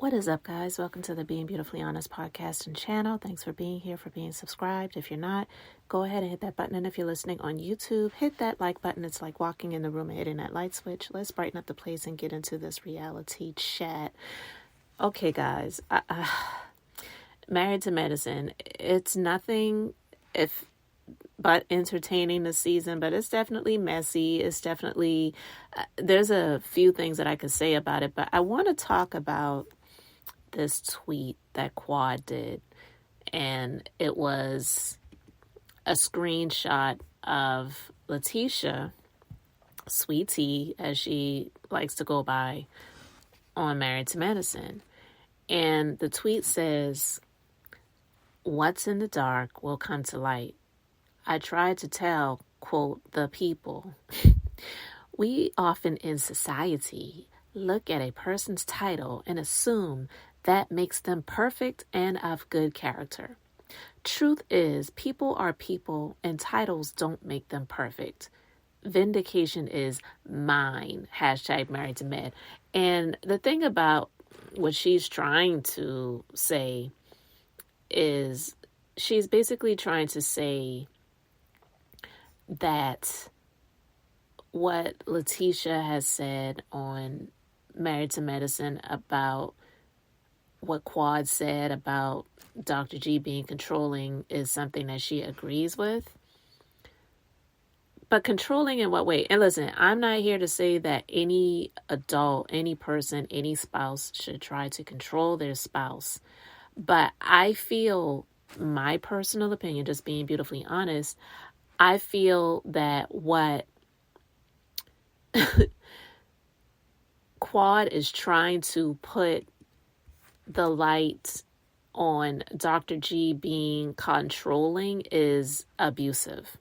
What is up, guys? Welcome to the Being Beautifully Honest podcast and channel. Thanks for being here, for being subscribed. If you're not, go ahead and hit that button. And if you're listening on YouTube, hit that like button. It's like walking in the room and hitting that light switch. Let's brighten up the place and get into this reality chat. Okay, guys. Married to Medicine. It's nothing but entertaining this season, but it's definitely messy. It's definitely, there's a few things that I could say about it, but I want to talk about this tweet that Quad did, and it was a screenshot of Letitia, Sweet Tea, as she likes to go by on Married to Medicine. And the tweet says, "What's in the dark will come to light. I tried to tell, quote, the people. We often in society look at a person's title and assume that makes them perfect and of good character. Truth is, people are people and titles don't make them perfect. Vindication is mine. Hashtag Married to Med." And the thing about what she's trying to say is she's basically trying to say that what Letitia has said on Married to Medicine about what Quad said about Dr. G being controlling is something that she agrees with. But controlling in what way? And listen, I'm not here to say that any adult, any person, any spouse should try to control their spouse. But I feel, my personal opinion, just being beautifully honest, I feel that what Quad is trying to put the light on Dr. G being controlling is abusive,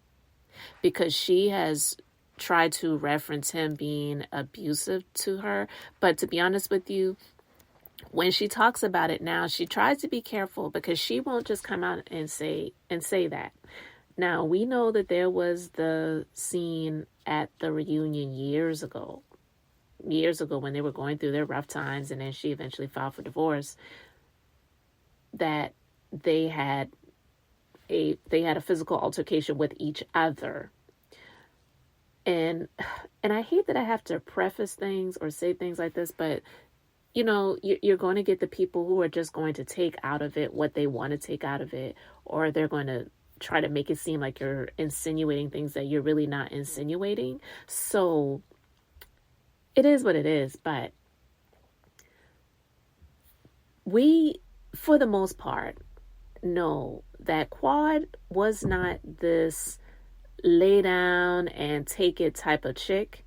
because she has tried to reference him being abusive to her. But to be honest with you, when she talks about it now, she tries to be careful, because she won't just come out and say that. Now, we know that there was the scene at the reunion years ago when they were going through their rough times, and then she eventually filed for divorce, that they had a physical altercation with each other. And I hate that I have to preface things or say things like this, but you know, you're going to get the people who are just going to take out of it what they want to take out of it, or they're going to try to make it seem like you're insinuating things that you're really not insinuating. So it is what it is. But we, for the most part, know that Quad was not this lay down and take it type of chick.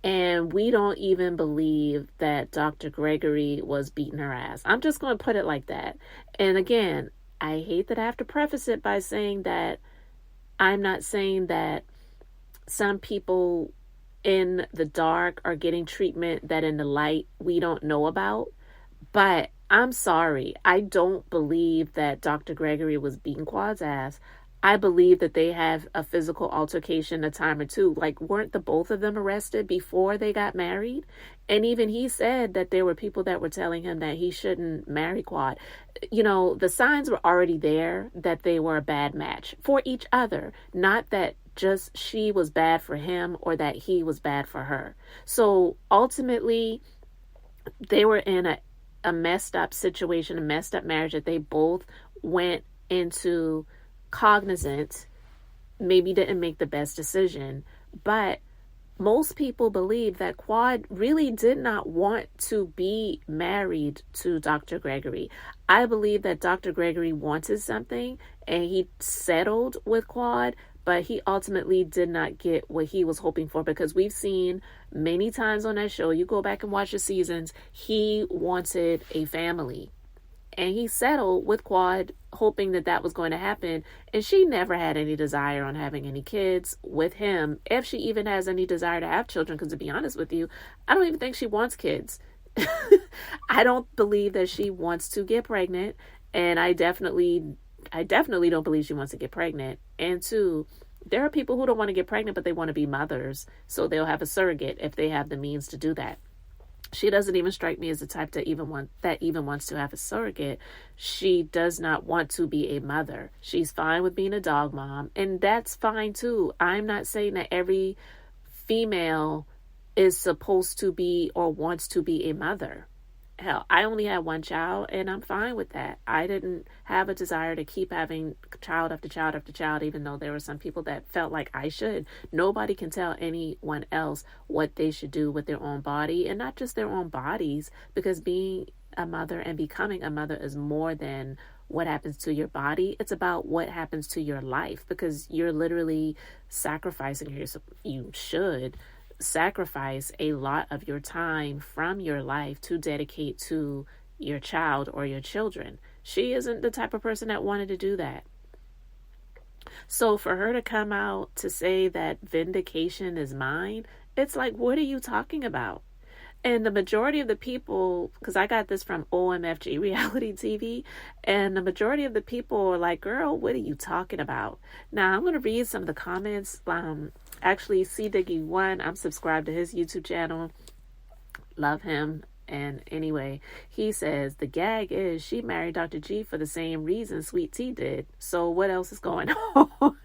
And we don't even believe that Dr. Gregory was beating her ass. I'm just going to put it like that. And again, I hate that I have to preface it by saying that I'm not saying that some people in the dark are getting treatment that in the light we don't know about. But I'm sorry, I don't believe that Dr. Gregory was beating Quad's ass. I believe that they have a physical altercation a time or two. Like, weren't the both of them arrested before they got married? And even he said that there were people that were telling him that he shouldn't marry Quad. You know, the signs were already there that they were a bad match for each other. Not that just she was bad for him or that he was bad for her. So ultimately, they were in a messed up situation, a messed up marriage that they both went into cognizant, maybe didn't make the best decision. But most people believe that Quad really did not want to be married to Dr. Gregory. I believe that Dr. Gregory wanted something and he settled with Quad, but he ultimately did not get what he was hoping for, because we've seen many times on that show, you go back and watch the seasons, he wanted a family. And he settled with Quad, hoping that that was going to happen. And she never had any desire on having any kids with him, if she even has any desire to have children. Because to be honest with you, I don't even think she wants kids. I don't believe that she wants to get pregnant. And I definitely don't believe she wants to get pregnant. And two, there are people who don't want to get pregnant, but they want to be mothers. So they'll have a surrogate if they have the means to do that. She doesn't even strike me as the type that even wants to have a surrogate. She does not want to be a mother. She's fine with being a dog mom, and that's fine too. I'm not saying that every female is supposed to be or wants to be a mother. Hell, I only had one child, and I'm fine with that. I didn't have a desire to keep having child after child after child, even though there were some people that felt like I should. Nobody can tell anyone else what they should do with their own body, and not just their own bodies, because being a mother and becoming a mother is more than what happens to your body. It's about what happens to your life, because you're literally sacrificing you should sacrifice a lot of your time from your life to dedicate to your child or your children. She isn't the type of person that wanted to do that. So for her to come out to say that vindication is mine, it's like, what are you talking about? And the majority of the people, because I got this from OMFG Reality TV, and the majority of the people are like, girl, what are you talking about? Now, I'm going to read some of the comments. Actually, C Diggy1, I'm subscribed to his YouTube channel. Love him. And anyway, he says, the gag is she married Dr. G for the same reason Sweet Tea did. So what else is going on?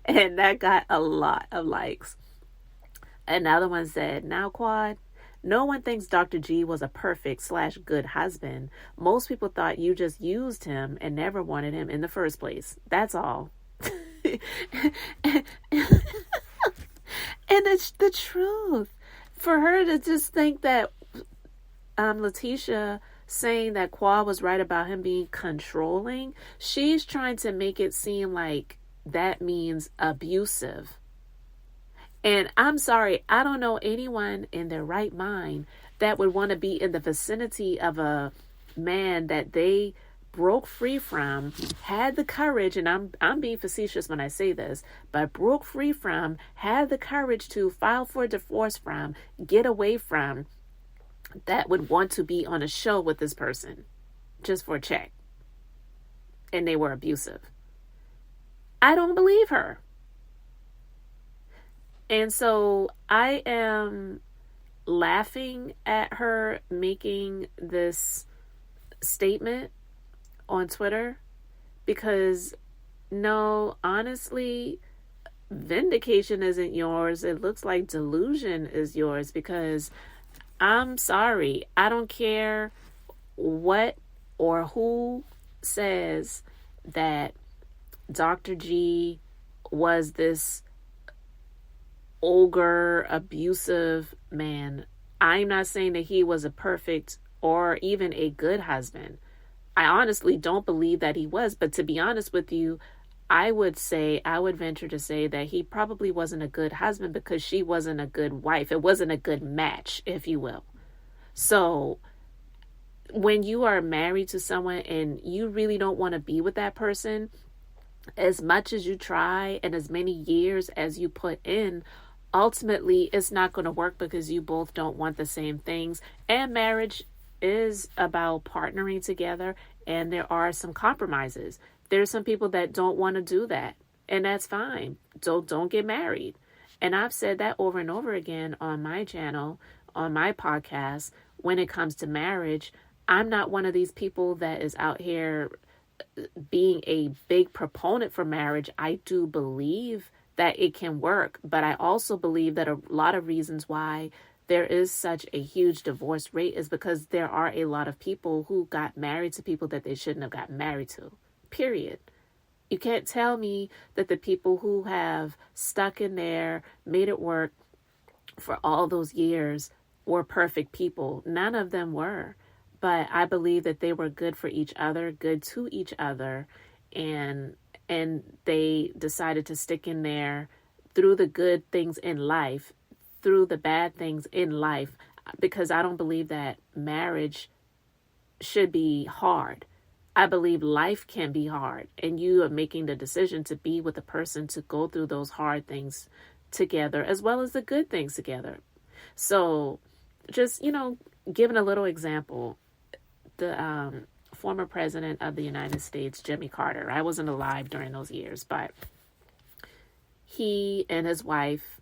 And that got a lot of likes. Another one said, now, Quad, no one thinks Dr. G was a perfect/good husband. Most people thought you just used him and never wanted him in the first place. That's all. And it's the truth. For her to just think that Letitia saying that Quad was right about him being controlling, she's trying to make it seem like that means abusive. And I'm sorry, I don't know anyone in their right mind that would want to be in the vicinity of a man that they broke free from, had the courage, and I'm being facetious when I say this, but broke free from, had the courage to file for divorce from, get away from, that would want to be on a show with this person just for a check. And they were abusive. I don't believe her. And so I am laughing at her making this statement on Twitter because, no, honestly, vindication isn't yours. It looks like delusion is yours, because I'm sorry, I don't care what or who says that Dr. G was this ogre, abusive man. I'm not saying that he was a perfect or even a good husband. I honestly don't believe that he was, but to be honest with you, I would venture to say that he probably wasn't a good husband because she wasn't a good wife. It wasn't a good match, if you will. So when you are married to someone and you really don't want to be with that person, as much as you try and as many years as you put in, ultimately it's not going to work because you both don't want the same things. And marriage is about partnering together, and there are some compromises. There's some people that don't want to do that, and that's fine. Don't get married. And I've said that over and over again on my channel, on my podcast. When it comes to marriage, I'm not one of these people that is out here being a big proponent for marriage. I do believe that it can work, but I also believe that a lot of reasons why there is such a huge divorce rate is because there are a lot of people who got married to people that they shouldn't have gotten married to. Period. You can't tell me that the people who have stuck in there, made it work for all those years were perfect people. None of them were. But I believe that they were good for each other, good to each other, and they decided to stick in there through the good things in life, through the bad things in life, because I don't believe that marriage should be hard. I believe life can be hard, and you are making the decision to be with a person to go through those hard things together as well as the good things together. So just, giving a little example, the former president of the United States, Jimmy Carter, I wasn't alive during those years, but he and his wife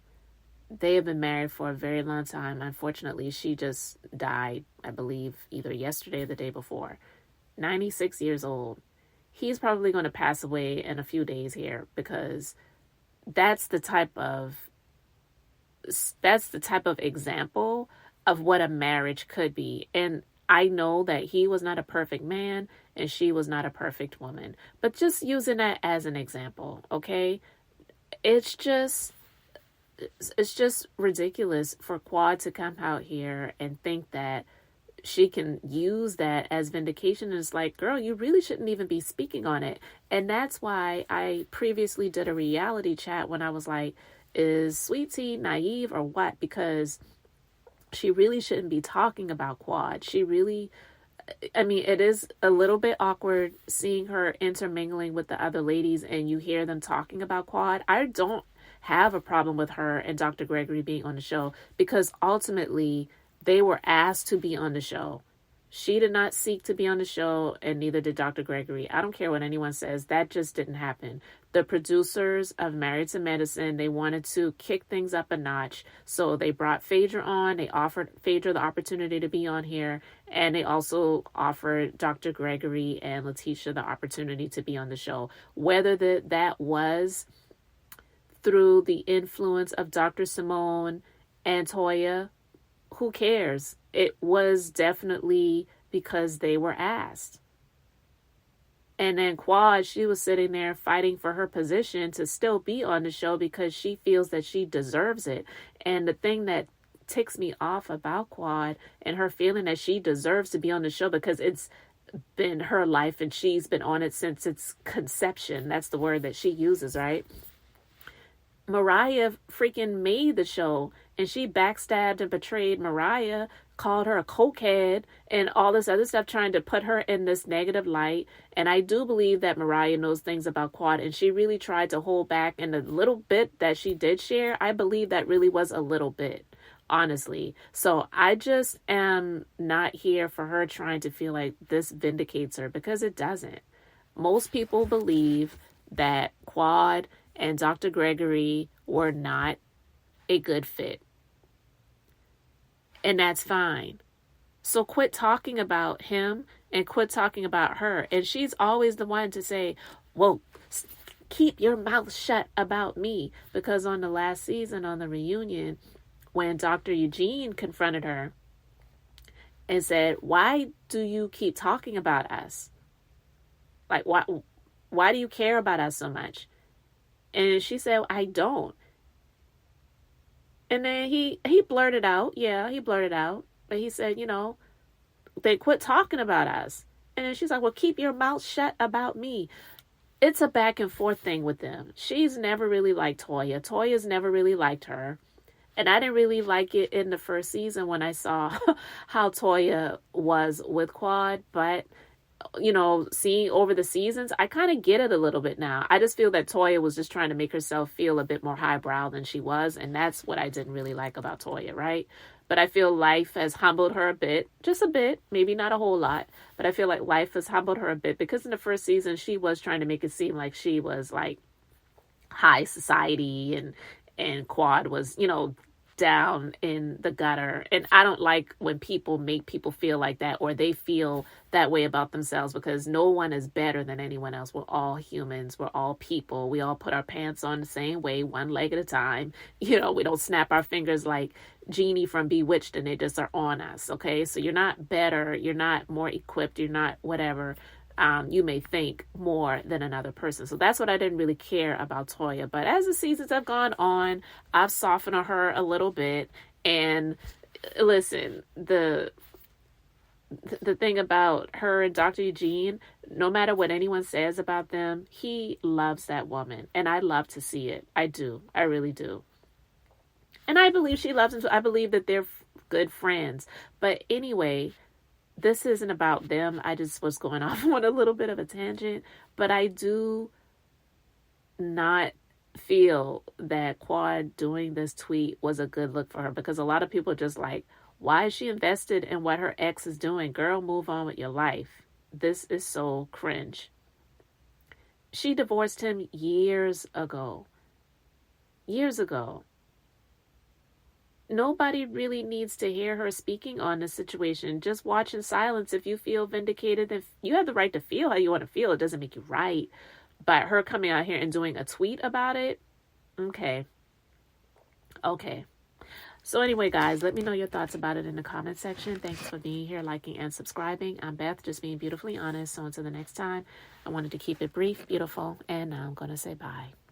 They have been married for a very long time. Unfortunately, she just died, I believe, either yesterday or the day before. 96 years old. He's probably going to pass away in a few days here, because that's the type of example of what a marriage could be. And I know that he was not a perfect man and she was not a perfect woman, but just using that as an example, okay? It's just ridiculous for Quad to come out here and think that she can use that as vindication. And it's like, girl, you really shouldn't even be speaking on it. And that's why I previously did a reality chat when I was like, is Sweet Tea naive or what? Because she really shouldn't be talking about Quad. She really, I mean, it is a little bit awkward seeing her intermingling with the other ladies and you hear them talking about Quad. I don't have a problem with her and Dr. Gregory being on the show, because ultimately they were asked to be on the show. She did not seek to be on the show, and neither did Dr. Gregory. I don't care what anyone says. That just didn't happen. The producers of Married to Medicine, they wanted to kick things up a notch. So they brought Phaedra on. They offered Phaedra the opportunity to be on here. And they also offered Dr. Gregory and Letitia the opportunity to be on the show. Whether that was through the influence of Dr. Simone and Toya, who cares? It was definitely because they were asked. And then Quad, she was sitting there fighting for her position to still be on the show because she feels that she deserves it. And the thing that ticks me off about Quad and her feeling that she deserves to be on the show, because it's been her life and she's been on it since its conception. That's the word that she uses, right? Mariah freaking made the show, and she backstabbed and betrayed Mariah, called her a cokehead and all this other stuff, trying to put her in this negative light. And I do believe that Mariah knows things about Quad, and she really tried to hold back. And the little bit that she did share, I believe that really was a little bit, honestly. So I just am not here for her trying to feel like this vindicates her, because it doesn't. Most people believe that Quad and Dr. Gregory were not a good fit. And that's fine. So quit talking about him and quit talking about her. And she's always the one to say, well, keep your mouth shut about me. Because on the last season, on the reunion, when Dr. Eugene confronted her and said, why do you keep talking about us? Like, why do you care about us so much? And she said, I don't. And then he blurted out, he blurted out. But he said, they quit talking about us. And then she's like, well, keep your mouth shut about me. It's a back and forth thing with them. She's never really liked Toya. Toya's never really liked her. And I didn't really like it in the first season when I saw how Toya was with Quad. But seeing over the seasons, I kind of get it a little bit now. I just feel that Toya was just trying to make herself feel a bit more highbrow than she was. And that's what I didn't really like about Toya, right? But I feel life has humbled her a bit, just a bit, maybe not a whole lot. But I feel like life has humbled her a bit, because in the first season, she was trying to make it seem like she was like high society, and Quad was, down in the gutter. And I don't like when people make people feel like that, or they feel that way about themselves, because no one is better than anyone else. We're all humans. We're all people. We all put our pants on the same way, one leg at a time. We don't snap our fingers like Genie from Bewitched and they just are on us. Okay. So you're not better. You're not more equipped. You're not whatever. You may think more than another person. So that's what I didn't really care about Toya. But as the seasons have gone on, I've softened on her a little bit. And listen, the thing about her and Dr. Eugene, no matter what anyone says about them, he loves that woman. And I love to see it. I do. I really do. And I believe she loves him too. I believe that they're good friends. But anyway, this isn't about them. I just was going off on a little bit of a tangent, but I do not feel that Quad doing this tweet was a good look for her, because a lot of people are just like, why is she invested in what her ex is doing? Girl, move on with your life. This is so cringe. She divorced him years ago. Years ago. nobody really needs to hear her speaking on the situation. Just watch in silence. If you feel vindicated, then you have the right to feel how you want to feel. It doesn't make you right. But her coming out here and doing a tweet about it, okay. So anyway, guys, let me know your thoughts about it in the comment section. Thanks for being here, liking, and subscribing. I'm Beth, just being beautifully honest. So until the next time, I wanted to keep it brief, beautiful, and now I'm going to say bye.